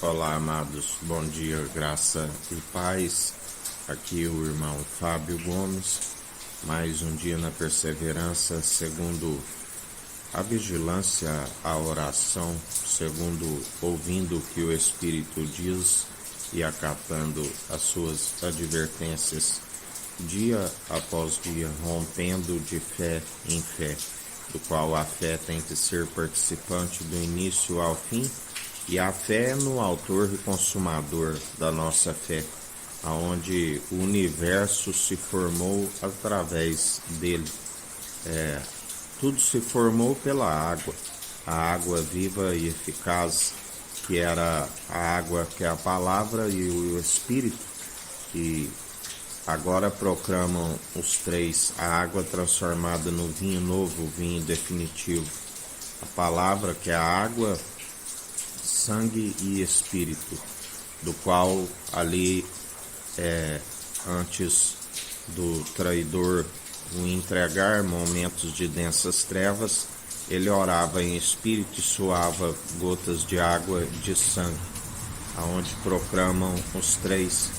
Olá, amados, bom dia, graça e paz. Aqui o irmão Fábio Gomes, mais um dia na perseverança, segundo a vigilância, a oração, segundo ouvindo o que o Espírito diz e acatando as suas advertências, dia após dia, rompendo de fé em fé, do qual a fé tem que ser participante do início ao fim, e a fé é no autor e consumador da nossa fé, aonde o universo se formou através dele. Tudo se formou pela água, a água viva e eficaz, que era a água que é a palavra e o Espírito, que agora proclamam os três, a água transformada no vinho novo, o vinho definitivo. A palavra que é a água, sangue e espírito, do qual ali, antes do traidor o entregar, momentos de densas trevas, ele orava em espírito e suava gotas de água de sangue, aonde proclamam os três.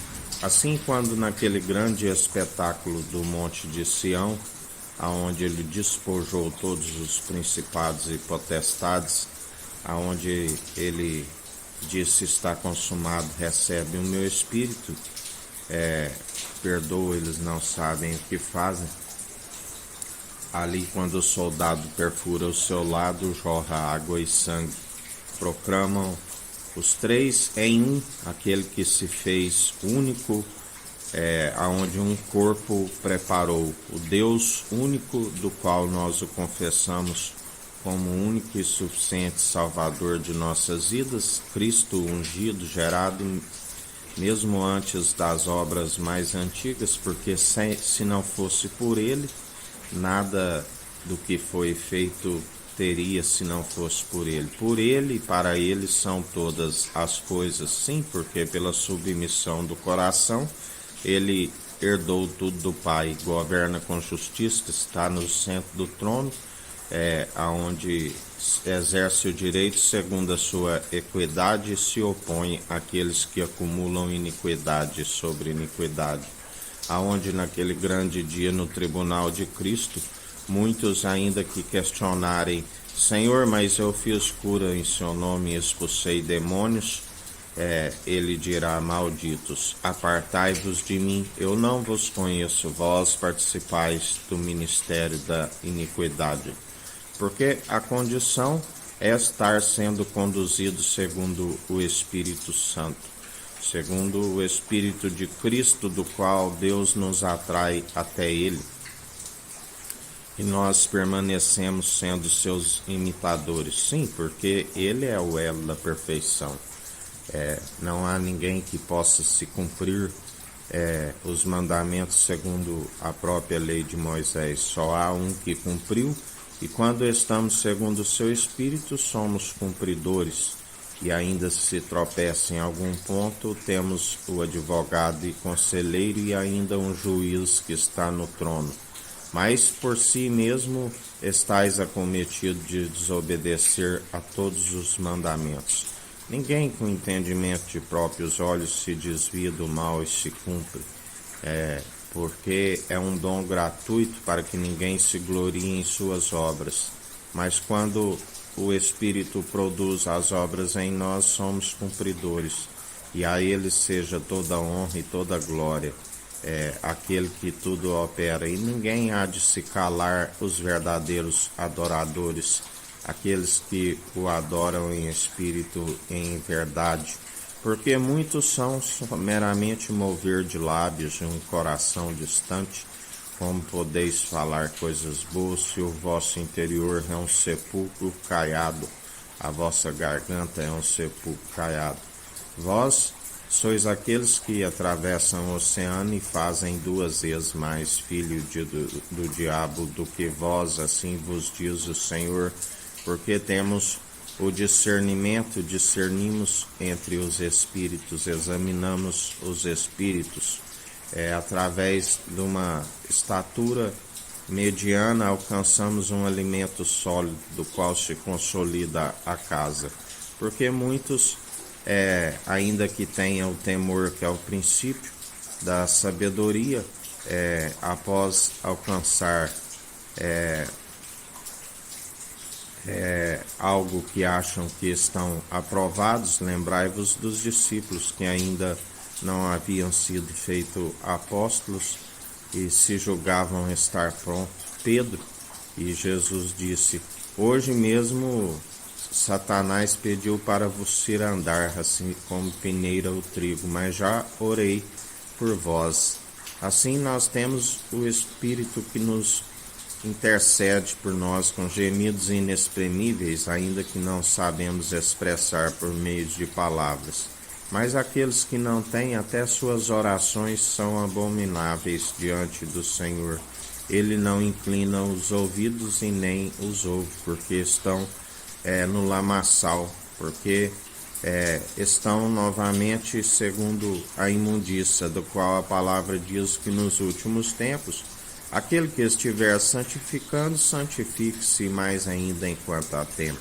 Assim, quando naquele grande espetáculo do Monte de Sião, aonde ele despojou todos os principados e potestades, aonde ele disse: está consumado, recebe o meu espírito, perdoa, eles não sabem o que fazem. Ali, quando o soldado perfura o seu lado, jorra água e sangue. Proclamam os três em um, aquele que se fez único, aonde um corpo preparou, o Deus único, do qual nós o confessamos como único e suficiente Salvador de nossas vidas, Cristo ungido, gerado mesmo antes das obras mais antigas, porque se não fosse por ele, nada do que foi feito teria se não fosse por ele. Por ele e para ele são todas as coisas, sim, porque pela submissão do coração, ele herdou tudo do Pai, governa com justiça, está no centro do trono, aonde exerce o direito segundo a sua equidade e se opõe àqueles que acumulam iniquidade sobre iniquidade. Aonde naquele grande dia no tribunal de Cristo, muitos ainda que questionarem: Senhor, mas eu fiz cura em seu nome e expulsei demônios, ele dirá: malditos, apartai-vos de mim, eu não vos conheço, vós participais do ministério da iniquidade. Porque a condição é estar sendo conduzido segundo o Espírito Santo, segundo o Espírito de Cristo, do qual Deus nos atrai até Ele. E nós permanecemos sendo seus imitadores, sim, porque Ele é o elo da perfeição. Não há ninguém que possa se cumprir os mandamentos segundo a própria lei de Moisés. Só há um que cumpriu, e quando estamos segundo o seu Espírito, somos cumpridores. E ainda se tropeça em algum ponto, temos o advogado e conselheiro e ainda um juiz que está no trono. Mas por si mesmo estais acometido de desobedecer a todos os mandamentos. Ninguém com entendimento de próprios olhos se desvia do mal e se cumpre, porque é um dom gratuito para que ninguém se glorie em suas obras. Mas quando o Espírito produz as obras em nós, somos cumpridores, e a Ele seja toda a honra e toda a glória, aquele que tudo opera, e ninguém há de se calar os verdadeiros adoradores, aqueles que o adoram em espírito e em verdade, porque muitos são meramente mover de lábios e um coração distante. Como podeis falar coisas boas se o vosso interior é um sepulcro caiado, a vossa garganta é um sepulcro caiado? Vós sois aqueles que atravessam o oceano e fazem 2 vezes mais filho do diabo do que vós, assim vos diz o Senhor, porque temos o discernimento, discernimos entre os espíritos, examinamos os espíritos, através de uma estatura mediana alcançamos um alimento sólido, do qual se consolida a casa, porque muitos ainda que tenha o temor, que é o princípio da sabedoria, após alcançar algo que acham que estão aprovados, lembrai-vos dos discípulos que ainda não haviam sido feitos apóstolos e se julgavam estar pronto. Pedro, e Jesus disse: hoje mesmo Satanás pediu para vos cirandar, assim como peneira o trigo, mas já orei por vós. Assim nós temos o Espírito que nos intercede por nós com gemidos inexprimíveis, ainda que não sabemos expressar por meio de palavras. Mas aqueles que não têm, até suas orações são abomináveis diante do Senhor. Ele não inclina os ouvidos e nem os ouve, porque estão no lamaçal, porque estão novamente segundo a imundícia, do qual a palavra diz que nos últimos tempos aquele que estiver santificando, santifique-se mais ainda enquanto há tempo.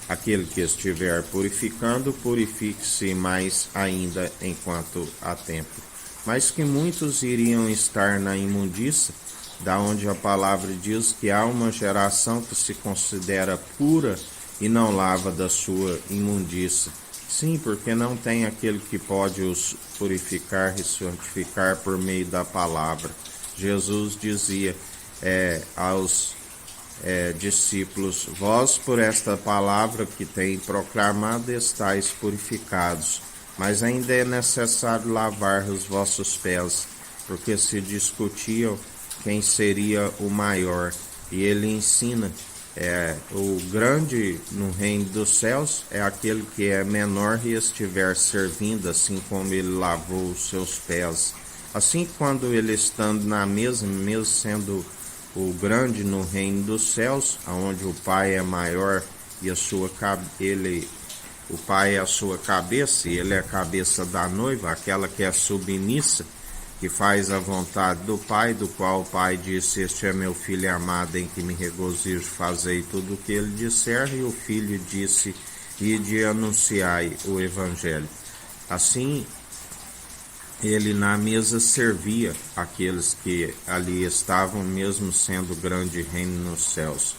Aquele que estiver purificando, purifique-se mais ainda enquanto há tempo. Mas que muitos iriam estar na imundícia, da onde a palavra diz que há uma geração que se considera pura e não lava da sua imundícia. Sim, porque não tem aquele que pode os purificar e santificar por meio da palavra. Jesus dizia aos discípulos: vós por esta palavra que tem proclamado estáis purificados, mas ainda é necessário lavar os vossos pés, porque se discutiam quem seria o maior. E ele ensina: o grande no reino dos céus é aquele que é menor e estiver servindo, assim como ele lavou os seus pés. Assim, quando ele estando na mesa, mesmo sendo o grande no reino dos céus, onde o Pai é maior e o Pai é a sua cabeça, e ele é a cabeça da noiva, aquela que é submissa, que faz a vontade do Pai, do qual o Pai disse: este é meu Filho amado, em que me regozijo, fazei tudo o que ele disser. E o Filho disse: ide anunciai o Evangelho. Assim, ele na mesa servia aqueles que ali estavam, mesmo sendo grande reino nos céus,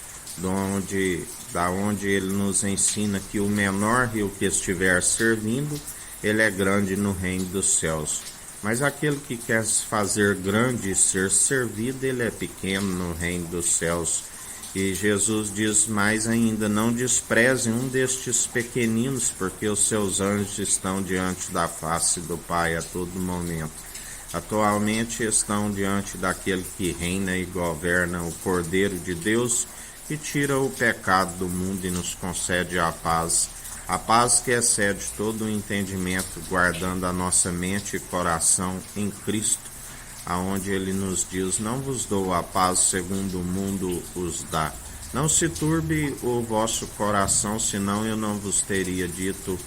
da onde ele nos ensina que o menor e o que estiver servindo, ele é grande no reino dos céus. Mas aquele que quer se fazer grande e ser servido, ele é pequeno no reino dos céus. E Jesus diz mais ainda: não desprezem um destes pequeninos, porque os seus anjos estão diante da face do Pai a todo momento. Atualmente estão diante daquele que reina e governa, o Cordeiro de Deus, que tira o pecado do mundo e nos concede a paz que excede todo o entendimento, guardando a nossa mente e coração em Cristo, aonde ele nos diz: não vos dou a paz segundo o mundo os dá. Não se turbe o vosso coração, senão eu não vos teria dito: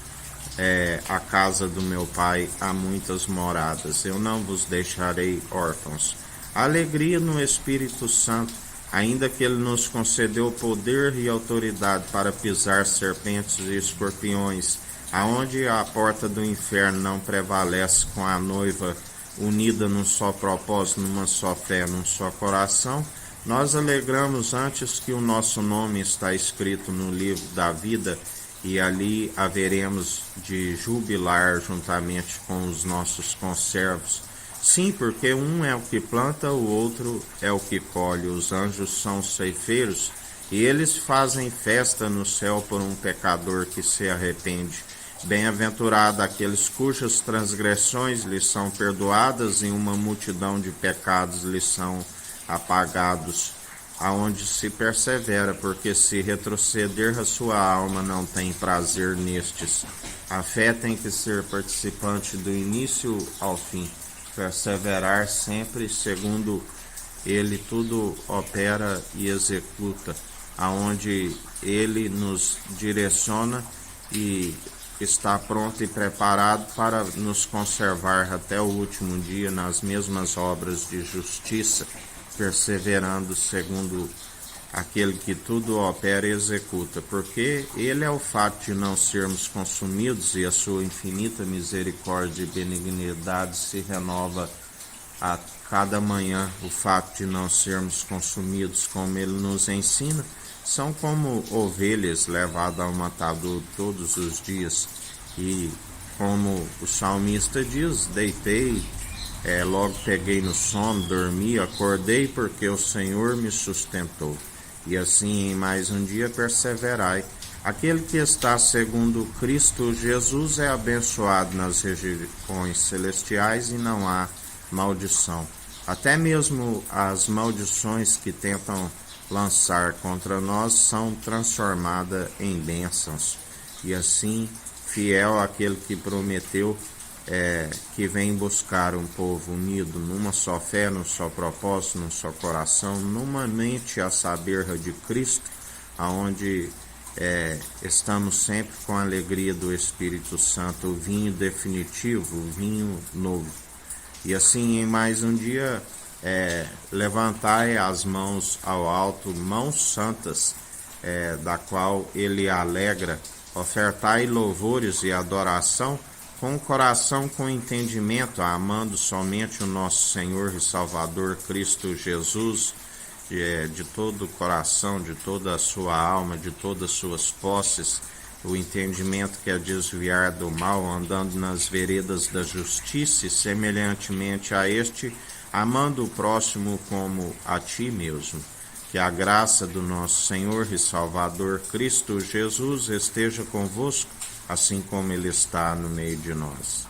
a casa do meu Pai há muitas moradas, eu não vos deixarei órfãos. A alegria no Espírito Santo, ainda que ele nos concedeu poder e autoridade para pisar serpentes e escorpiões, aonde a porta do inferno não prevalece, com a noiva unida num só propósito, numa só fé, num só coração, nós alegramos antes que o nosso nome está escrito no livro da vida, e ali haveremos de jubilar juntamente com os nossos conservos. Sim, porque um é o que planta, o outro é o que colhe. Os anjos são ceifeiros, e eles fazem festa no céu por um pecador que se arrepende. Bem-aventurado aqueles cujas transgressões lhes são perdoadas e uma multidão de pecados lhes são apagados, aonde se persevera, porque se retroceder a sua alma não tem prazer nestes. A fé tem que ser participante do início ao fim, perseverar sempre, segundo ele tudo opera e executa, aonde ele nos direciona e está pronto e preparado para nos conservar até o último dia nas mesmas obras de justiça, perseverando segundo aquele que tudo opera e executa, porque ele é o fato de não sermos consumidos e a sua infinita misericórdia e benignidade se renova a cada manhã. O fato de não sermos consumidos, como ele nos ensina, são como ovelhas levadas ao matador todos os dias. E como o salmista diz, deitei, logo peguei no sono, dormi, acordei porque o Senhor me sustentou. E assim em mais um dia perseverai. Aquele que está segundo Cristo Jesus é abençoado nas regiões celestiais e não há maldição. Até mesmo as maldições que tentam lançar contra nós são transformadas em bênçãos. E assim, fiel àquele que prometeu, que vem buscar um povo unido numa só fé, num só propósito, num só coração, numa mente a saber de Cristo, aonde estamos sempre com a alegria do Espírito Santo, o vinho definitivo, o vinho novo. E assim, em mais um dia, levantai as mãos ao alto, mãos santas, da qual ele alegra, ofertai louvores e adoração, com o coração, com entendimento, amando somente o nosso Senhor e Salvador Cristo Jesus, de todo o coração, de toda a sua alma, de todas as suas posses, o entendimento que é desviar do mal, andando nas veredas da justiça e semelhantemente a este, amando o próximo como a ti mesmo. Que a graça do nosso Senhor e Salvador Cristo Jesus esteja convosco, assim como ele está no meio de nós.